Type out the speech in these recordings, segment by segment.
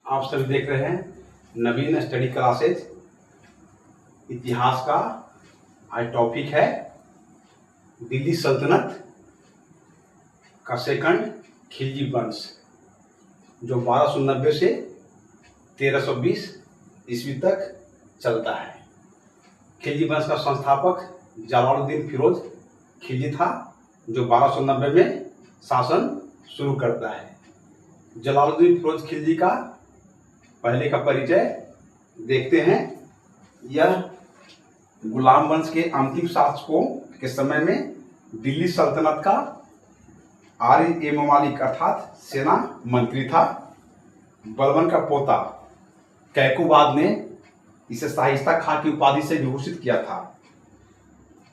आप सभी देख रहे हैं नवीन स्टडी क्लासेज इतिहास का। आज टॉपिक है दिल्ली सल्तनत का सेकंड खिलजी वंश, जो 1290 से 1320 ईस्वी तक चलता है। खिलजी वंश का संस्थापक जलालुद्दीन फिरोज खिलजी था, जो 1290 में शासन शुरू करता है। जलालुद्दीन फिरोज खिलजी का पहले का परिचय देखते हैं। यह गुलाम वंश के अंतिम शासकों के समय में दिल्ली सल्तनत का आर्य ममालिक अर्थात सेना मंत्री था। बलबन का पोता कैकुबाद ने इसे शाइस्ता खां की उपाधि से विभूषित किया था।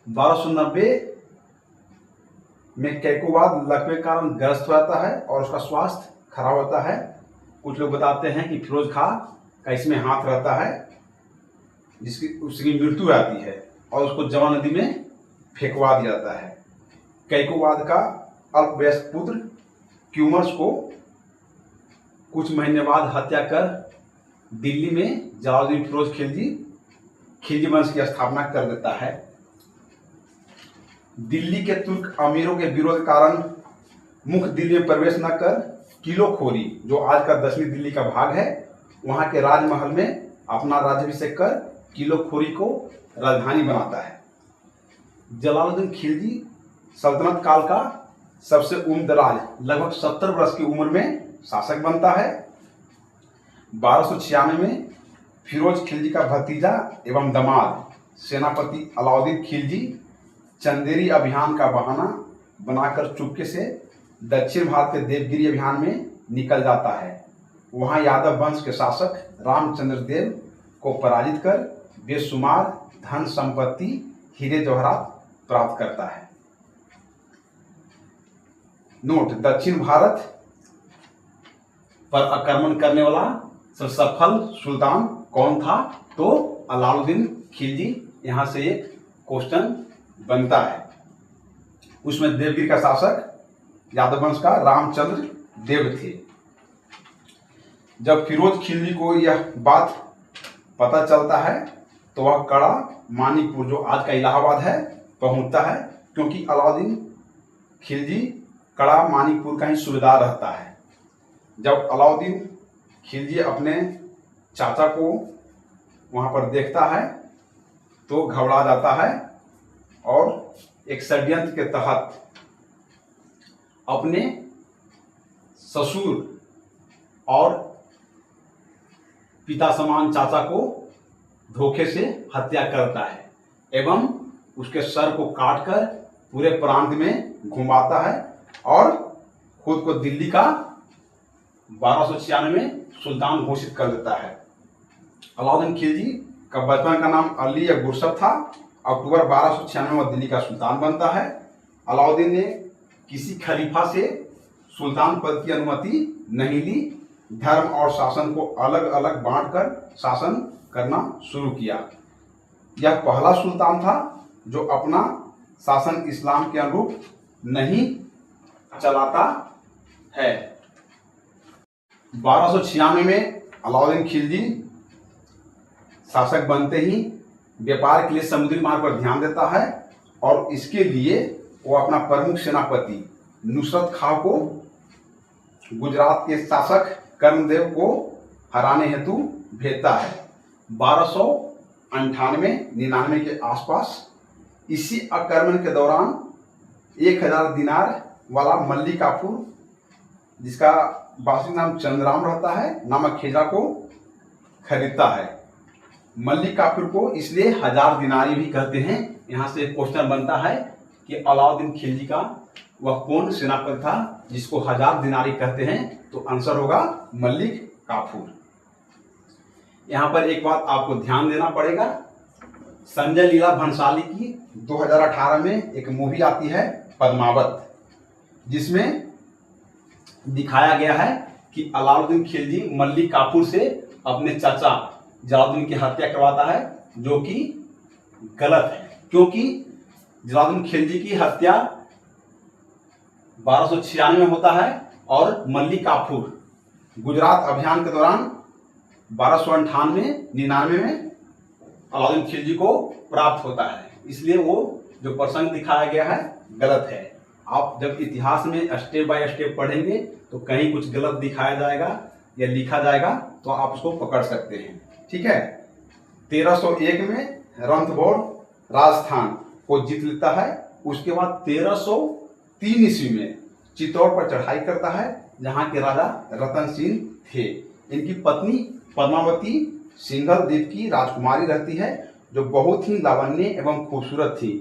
1290 में कैकुबाद लकवे के कारण ग्रस्त हो जाता है और उसका स्वास्थ्य खराब होता है। कुछ लोग बताते हैं कि फिरोज खां का इसमें हाथ रहता है, उसकी मृत्यु हो जाती है और उसको जवा नदी में फेंकवा दिया जाता है। कैकुबाद का अल्पवयस्क पुत्र क्यूमर्स को कुछ महीने बाद हत्या कर दिल्ली में जलालुद्दीन फिरोज खिलजी वंश की स्थापना कर देता है। दिल्ली के तुर्क अमीरों के विरोध के कारण मुख्य दिल्ली में प्रवेश न कर किलोखोरी, जो आज का दक्षिणी दिल्ली का भाग है, वहां के राजमहल में अपना राज्याभिषेक कर किलोखोरी को राजधानी बनाता है। जलालुद्दीन खिलजी सल्तनत काल का सबसे उम्रदराज लगभग 70 वर्ष की उम्र में शासक बनता है। 1296 में फिरोज खिलजी का भतीजा एवं दामाद सेनापति अलाउद्दीन खिलजी चंदेरी अभियान का बहाना बनाकर चुपके से दक्षिण भारत के देवगिरी अभियान में निकल जाता है। वहां यादव वंश के शासक रामचंद्र देव को पराजित कर बेशुमार धन संपत्ति हीरे जवाहरात प्राप्त करता है। नोट: दक्षिण भारत पर आक्रमण करने वाला सबसे सफल सुल्तान कौन था? तो अलाउद्दीन खिलजी। यहां से एक क्वेश्चन बनता है। उसमें देवगिरी का शासक यादव वंश का रामचंद्र देव थे। जब फिरोज खिलजी को यह बात पता चलता है तो वह कड़ा मानिकपुर, जो आज का इलाहाबाद है, पहुंचता है, क्योंकि अलाउद्दीन खिलजी कड़ा मानिकपुर का ही सूबेदार रहता है। जब अलाउद्दीन खिलजी अपने चाचा को वहां पर देखता है तो घबरा जाता है और एक षड्यंत्र के तहत अपने ससुर और पिता समान चाचा को धोखे से हत्या करता है एवं उसके सर को काटकर पूरे प्रांत में घुमाता है और खुद को दिल्ली का 1296 में सुल्तान घोषित कर देता है। अलाउद्दीन खिलजी का बचपन का नाम अली या गुरसब था। अक्टूबर 1296 में वह दिल्ली का सुल्तान बनता है। अलाउद्दीन ने किसी खलीफा से सुल्तान पद की अनुमति नहीं ली। धर्म और शासन को अलग अलग बांटकर शासन करना शुरू किया। यह पहला सुल्तान था जो अपना शासन इस्लाम के अनुरूप नहीं चलाता है। 1296 में अलाउद्दीन खिलजी शासक बनते ही व्यापार के लिए समुद्री मार्ग पर ध्यान देता है और इसके लिए वो अपना प्रमुख सेनापति नुसरत खां को गुजरात के शासक कर्णदेव को हराने हेतु भेजता है। 1298-99 के आसपास इसी आक्रमण के दौरान 1000 दिनार वाला मल्ली काफूर, जिसका वास्तविक नाम चंद्राम रहता है, नामक खेजा को खरीदता है। मल्ली काफूर को इसलिए 1000 दिनारी भी कहते हैं। यहाँ से क्वेश्चन बनता है कि अलाउद्दीन खिलजी का वह कौन सेनापति था जिसको 1000 दिनारी कहते हैं? तो आंसर होगा मल्लिक काफूर। यहाँ पर एक बात आपको ध्यान देना पड़ेगा। संजय लीला भंसाली की 2018 में एक मूवी आती है पद्मावत, जिसमें दिखाया गया है कि अलाउद्दीन खिलजी मल्लिक काफूर से अपने चाचा जलालुद्दीन की हत्या करवाता है, जो कि गलत है, क्योंकि जलालुद्दीन खिलजी की हत्या 1296 में होता है और मल्लिक काफूर गुजरात अभियान के दौरान 1298-99 में अलाउद्दीन खिलजी को प्राप्त होता है। इसलिए वो जो प्रसंग दिखाया गया है गलत है। आप जब इतिहास में स्टेप बाय स्टेप पढ़ेंगे तो कहीं कुछ गलत दिखाया जाएगा या लिखा जाएगा तो आप उसको पकड़ सकते हैं। ठीक है। 1301 में रणथंभौर राजस्थान को जीत लेता है। उसके बाद 1303 ईस्वी में चित्तौड़ पर चढ़ाई करता है, जहां के राजा रतन सिंह थे। इनकी पत्नी पद्मावती सिंघल द्वीप की राजकुमारी रहती है, जो बहुत ही लावण्य एवं खूबसूरत थी।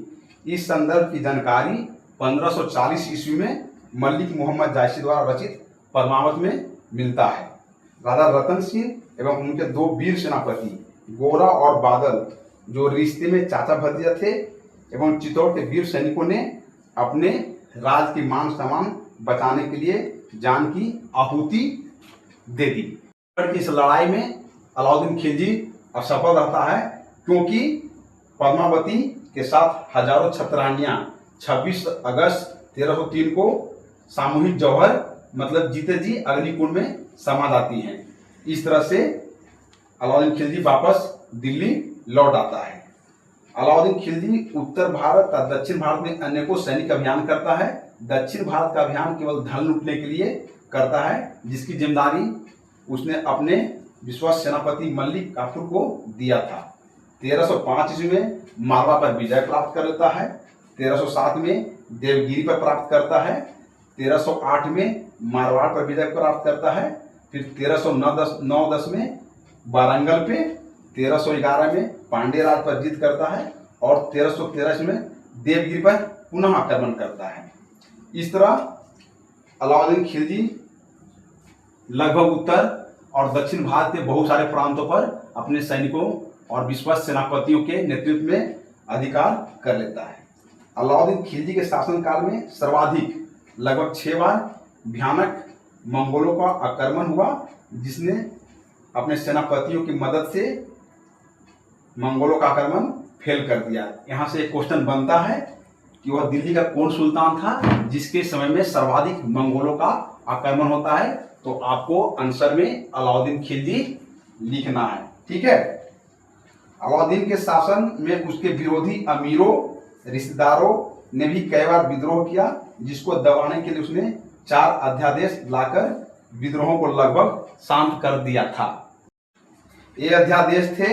इस संदर्भ की जानकारी 1540 ईस्वी में मलिक मोहम्मद जायसी द्वारा रचित पद्मावत में मिलता है। राजा रतन सिंह एवं उनके दो वीर सेनापति गोरा और बादल, जो रिश्ते में चाचा भतीजा थे, एवं चित्तौड़ के वीर सैनिकों ने अपने राज की मान सम्मान बचाने के लिए जान की आहुति दे दी। इस लड़ाई में अलाउद्दीन खिलजी असफल रहता है, क्योंकि पद्मावती के साथ हजारों छतरानियां 26 अगस्त 1303 को सामूहिक जौहर मतलब जीते जी अग्निकुंड में समा जाती हैं। इस तरह से अलाउद्दीन खिलजी वापस दिल्ली लौट आता है। अलाउद्दीन खिलजी उत्तर भारत और दक्षिण भारत में अनेकों सैनिक अभियान करता है। दक्षिण भारत का अभियान केवल धन लूटने के लिए करता है, जिसकी जिम्मेदारी उसने अपने विश्वस्त सेनापति मलिक काफूर को दिया था। 1305 ईस्वी में मालवा पर विजय प्राप्त कर लेता है। 1307 में देवगिरी पर प्राप्त करता है। 1308 में मारवाड़ पर विजय प्राप्त करता है। फिर 1309-10 में वारंगल पे, 1311 में पांड्य राज पर जीत करता है और 1313 में देवगिरी पर पुनः आक्रमण करता है। इस तरह अलाउद्दीन खिलजी लगभग उत्तर और दक्षिण भारत के बहुत सारे प्रांतों पर अपने सैनिकों और विश्वस्त सेनापतियों के नेतृत्व में अधिकार कर लेता है। अलाउद्दीन खिलजी के शासनकाल में सर्वाधिक लगभग 6 बार भयानक मंगोलों का आक्रमण हुआ, जिसने अपने सेनापतियों की मदद से मंगोलों का आक्रमण फेल कर दिया। यहाँ से एक क्वेश्चन बनता है कि वह दिल्ली का कौन सुल्तान था जिसके समय में सर्वाधिक मंगोलों का आक्रमण होता है। तो आपको आंसर में अलाउद्दीन खिलजी लिखना है। ठीक है। अलाउद्दीन के शासन में उसके विरोधी अमीरों रिश्तेदारों ने भी कई बार विद्रोह किया, जिसको दबाने के लिए उसने 4 अध्यादेश लाकर विद्रोहों को लगभग शांत कर दिया था। ये अध्यादेश थे,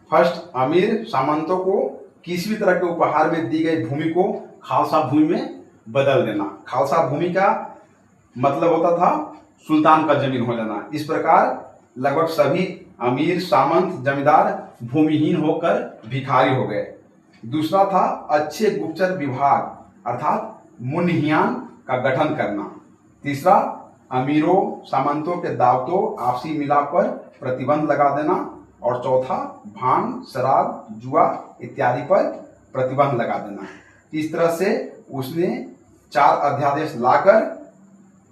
फर्स्ट, अमीर सामंतों को किसी भी तरह के उपहार में दी गई भूमि को खालसा भूमि में बदल देना। खालसा भूमि का मतलब होता था सुल्तान का जमीन हो जाना। इस प्रकार लगभग सभी अमीर सामंत जमींदार भूमिहीन होकर भिखारी हो गए। दूसरा था अच्छे गुप्तचर विभाग अर्थात मुन्हियान का गठन करना। तीसरा, अमीरों सामंतों के दावतों आपसी मिलाप पर प्रतिबंध लगा देना। और चौथा, भांग शराब जुआ इत्यादि पर प्रतिबंध लगा देना। इस तरह से उसने 4 अध्यादेश लाकर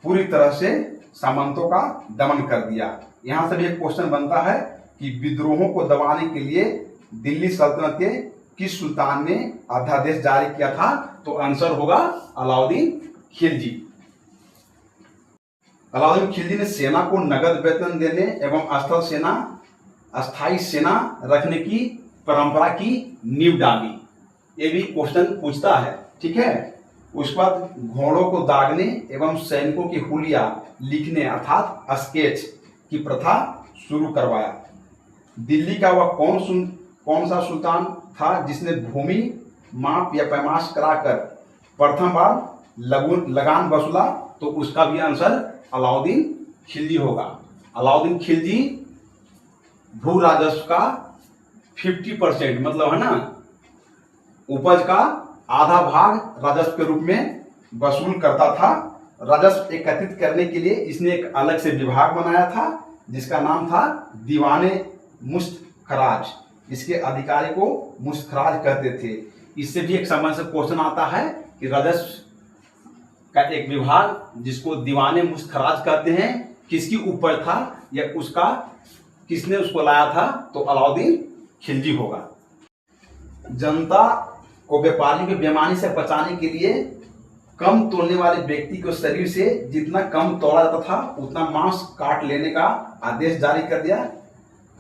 पूरी तरह से सामंतों का दमन कर दिया। यहाँ से भी एक क्वेश्चन बनता है कि विद्रोहों को दबाने के लिए दिल्ली सल्तनत के किस सुल्तान ने अध्यादेश जारी किया था? तो आंसर होगा अलाउद्दीन खिलजी। अलाउद्दीन खिलजी ने सेना को नगद वेतन देने एवं स्थल सेना अस्थायी सेना रखने की परंपरा की नींव डाली। ये भी क्वेश्चन पूछता है। ठीक है। उसके बाद घोड़ों को दागने एवं सैनिकों की हुलिया लिखने अर्थात स्केच की प्रथा शुरू करवाया। दिल्ली का वह कौन सा सुल्तान था जिसने भूमि माप या पैमाश कराकर प्रथम बार लगान वसूला? तो उसका भी आंसर अलाउद्दीन खिलजी होगा। अलाउद्दीन खिलजी भू राजस्व का 50% मतलब है ना, उपज का आधा भाग राजस्व के रूप में वसूल करता था। राजस्व एकत्रित करने के लिए इसने एक अलग से विभाग बनाया था, जिसका नाम था दीवाने मुश्तखराज। इसके अधिकारी को मुश्तखराज कहते थे। इससे भी एक समझ से क्वेश्चन आता है कि राजस्व का एक विभाग जिसको दीवाने मुश्तखराज कहते हैं, किसकी उपज था या उसका किसने उसको लाया था? तो अलाउद्दीन खिलजी होगा। जनता को व्यापारियों की बेईमानी से बचाने के लिए कम तोलने वाले व्यक्ति को शरीर से जितना कम तोला जाता था उतना मांस काट लेने का आदेश जारी कर दिया।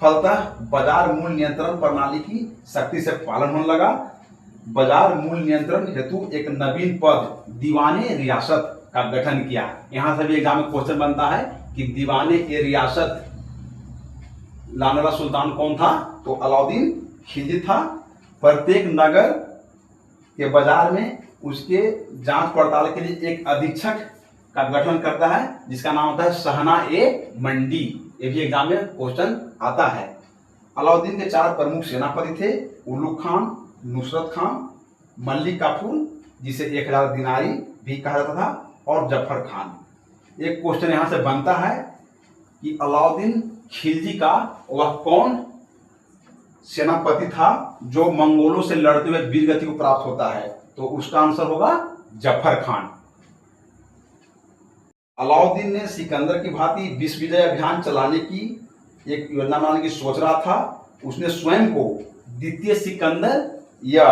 फलतः बाजार मूल्य नियंत्रण प्रणाली की सख्ती से पालन होने लगा। बाजार मूल्य नियंत्रण हेतु एक नवीन पद दीवाने रियासत का गठन किया। यहां से भी एग्जाम में क्वेश्चन बनता है कि दीवाने ए रियासत लाने वाला सुल्तान कौन था, तो अलाउद्दीन खिलजी था। प्रत्येक नगर के बाजार में उसके जांच पड़ताल के लिए एक अधीक्षक का गठन करता है जिसका नाम होता है सहना ए मंडी। ये भी एग्जाम में क्वेश्चन आता है। अलाउद्दीन के 4 प्रमुख सेनापति थे, उलुग खान, नुसरत खान, मल्लिक काफूर जिसे 1000 दिनारी भी कहा जाता था, और जफर खान। एक क्वेश्चन यहां से बनता है कि अलाउद्दीन खिलजी का वह कौन सेनापति था जो मंगोलों से लड़ते हुए वीरगति को प्राप्त होता है, तो उसका आंसर होगा जफर खान। अलाउद्दीन ने सिकंदर की भांति विश्व विजय अभियान चलाने की एक योजना बनाने की सोच रहा था। उसने स्वयं को द्वितीय सिकंदर या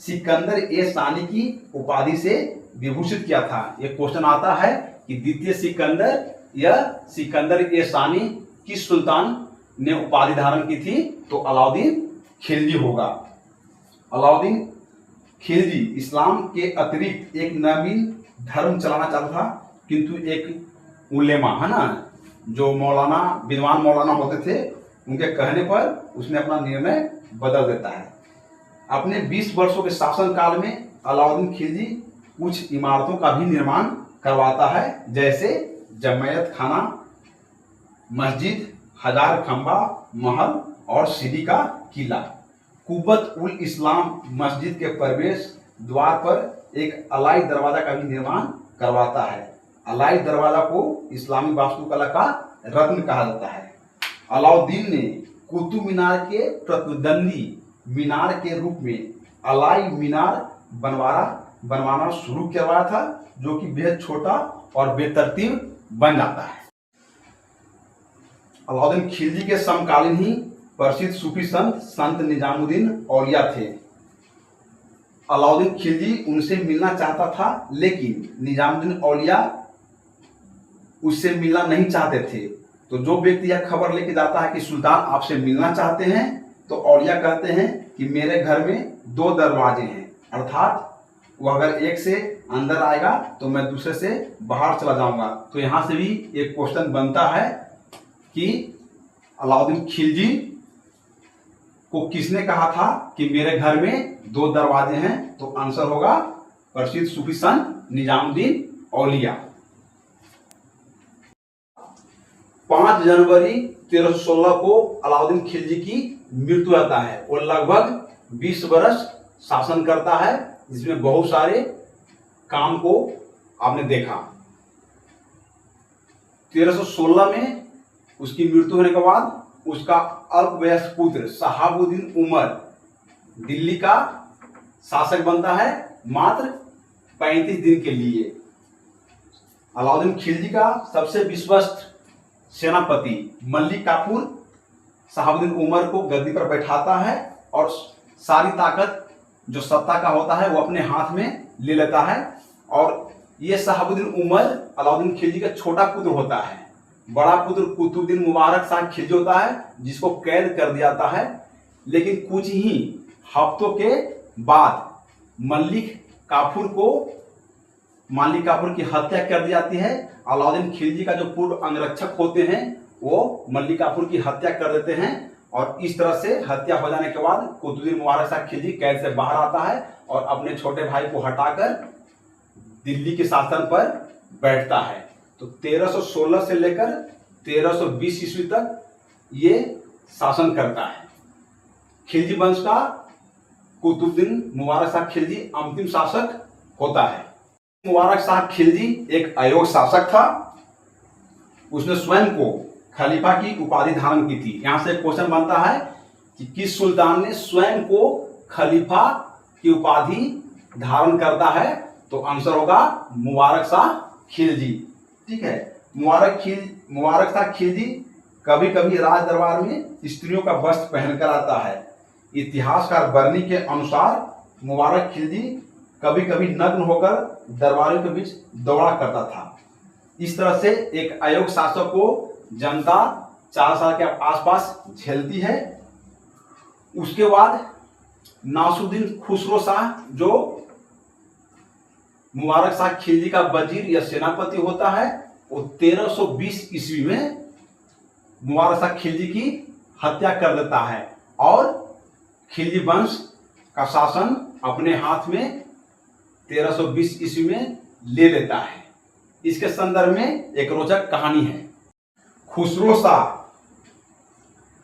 सिकंदर ए सानी की उपाधि से विभूषित किया था। यह क्वेश्चन आता है कि द्वितीय सिकंदर या सिकंदर ए सानी किस सुल्तान ने उपाधि धारण की थी, तो अलाउद्दीन खिलजी होगा। अलाउद्दीन खिलजी इस्लाम के अतिरिक्त एक नवीन धर्म चलाना चाहता था, किंतु एक उलेमा है ना, जो मौलाना विद्वान मौलाना होते थे, उनके कहने पर उसने अपना निर्णय बदल देता है। अपने 20 वर्षों के शासन काल में अलाउद्दीन खिलजी कुछ इमारतों का भी निर्माण करवाता है, जैसे जमैयत खाना, मस्जिद, 1000 खंबा महल और सीढ़ी का किला। कुब्बत उल इस्लाम मस्जिद के प्रवेश द्वार पर एक अलाई दरवाजा का भी निर्माण करवाता है। अलाई दरवाजा को इस्लामी वास्तुकला का रत्न कहा जाता है। अलाउद्दीन ने कुतुब मीनार के प्रतिद्वंदी मीनार के रूप में अलाई मीनार बनवाना शुरू करवाया था, जो कि बेहद छोटा और बेतरतीब बन जाता है। अलाउद्दीन खिलजी के समकालीन ही प्रसिद्ध सूफी संत निजामुद्दीन औलिया थे। अलाउद्दीन खिलजी उनसे मिलना चाहता था, लेकिन निजामुद्दीन औलिया उससे मिलना नहीं चाहते थे। तो जो व्यक्ति यह खबर लेके जाता है कि सुल्तान आपसे मिलना चाहते हैं, तो औलिया कहते हैं कि मेरे घर में 2 दरवाजे हैं, अर्थात वो अगर एक से अंदर आएगा तो मैं दूसरे से बाहर चला जाऊंगा। तो यहां से भी एक क्वेश्चन बनता है कि अलाउद्दीन खिलजी को किसने कहा था कि मेरे घर में 2 दरवाजे हैं, तो आंसर होगा प्रसिद्ध सूफी संत निजामुद्दीन औलिया। 5 जनवरी 1316 को अलाउद्दीन खिलजी की मृत्यु होता है। वो लगभग 20 वर्ष शासन करता है, जिसमें बहुत सारे काम को आपने देखा। 1316 में उसकी मृत्यु होने के बाद उसका अल्पवयस्क पुत्र शहाबुद्दीन उमर दिल्ली का शासक बनता है, मात्र 35 दिन के लिए। अलाउद्दीन खिलजी का सबसे विश्वस्त सेनापति मल्लिक काफूर शहाबुद्दीन उमर को गद्दी पर बैठाता है और सारी ताकत जो सत्ता का होता है वो अपने हाथ में ले लेता है। और ये शहाबुद्दीन उमर अलाउद्दीन खिलजी का छोटा पुत्र होता है। बड़ा पुत्र कुतुबुद्दीन मुबारक शाह खिलजी होता है, जिसको कैद कर दिया जाता है। लेकिन कुछ ही हफ्तों के बाद मल्लिक काफूर की हत्या कर दी जाती है। अलाउद्दीन खिलजी का जो पूर्व अंगरक्षक होते हैं वो मल्लिक काफूर की हत्या कर देते हैं, और इस तरह से हत्या हो जाने के बाद कुतुबुद्दीन मुबारक शाह खिलजी कैद से बाहर आता है और अपने छोटे भाई को हटाकर दिल्ली के शासन पर बैठता है। तो 1316 से लेकर 1320 ईस्वी तक ये शासन करता है। खिलजी वंश का कुतुबुद्दीन मुबारक शाह खिलजी अंतिम शासक होता है। मुबारक शाह खिलजी एक अयोग्य शासक था। उसने स्वयं को खलीफा की उपाधि धारण की थी। यहां से क्वेश्चन बनता है कि किस सुल्तान ने स्वयं को खलीफा की उपाधि धारण करता है, तो आंसर होगा मुबारक शाह खिलजी। ठीक है, मुबारक शाह खिलजी कभी कभी राज दरबार में स्त्रियों का वस्त्र पहनकर आता है। इतिहासकार बर्नी के अनुसार मुबारक खिलजी कभी कभी नग्न होकर दरबारियों के बीच दौड़ा करता था। इस तरह से एक अयोग्य शासक को जनता 4 साल के आसपास झेलती है। उसके बाद नासुद्दीन खुसरो शाह, जो मुबारक शाह खिलजी का वजीर या सेनापति होता है, वो 1320 ईस्वी में मुबारक शाह खिलजी की हत्या कर देता है और खिलजी वंश का शासन अपने हाथ में 1320 ईस्वी में ले लेता है। इसके संदर्भ में एक रोचक कहानी है। खुसरो शाह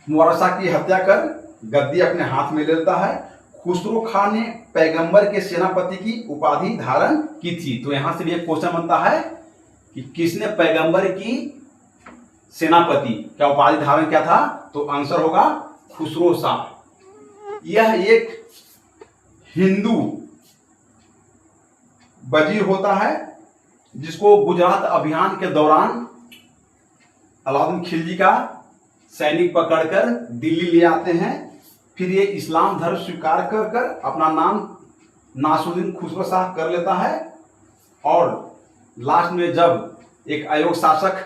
मुबारक शाह की हत्या कर गद्दी अपने हाथ में ले लेता है। खुसरो खान ने पैगंबर के सेनापति की उपाधि धारण की थी। तो यहां से भी एक क्वेश्चन बनता है कि किसने पैगंबर की सेनापति का उपाधि धारण किया था? तो आंसर होगा खुसरो शाह। यह एक हिंदू वजीर होता है जिसको गुजरात अभियान के दौरान अलाउद्दीन खिलजी का सैनिक पकड़कर दिल्ली ले आते हैं। फिर ये इस्लाम धर्म स्वीकार कर कर अपना नाम नासुद्दीन खुसरो शाह कर लेता है और लास्ट में जब एक अयोग्य शासक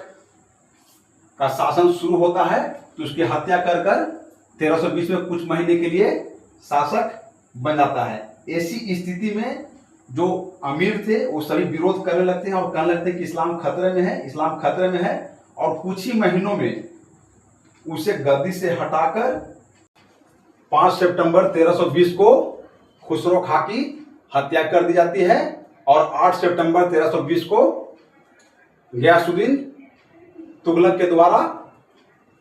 का शासन शुरू होता है तो उसकी हत्या कर कर 1320 में कुछ महीने के लिए शासक बन जाता है। ऐसी स्थिति में जो अमीर थे वो सभी विरोध करने लगते हैं और कहने लगते हैं कि इस्लाम खतरे में है, इस्लाम खतरे में है। और कुछ ही महीनों में उसे गद्दी से हटाकर 5 सितंबर 1320 को खुसरो खां की हत्या कर दी जाती है और 8 सितंबर 1320 को गयासुद्दीन तुगलक के द्वारा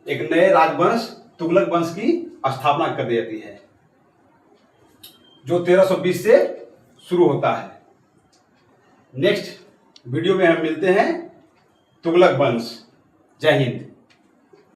एक नए राजवंश तुगलक वंश की स्थापना कर दी जाती है, जो 1320 से शुरू होता है। नेक्स्ट वीडियो में हम मिलते हैं तुगलक वंश। जय हिंद।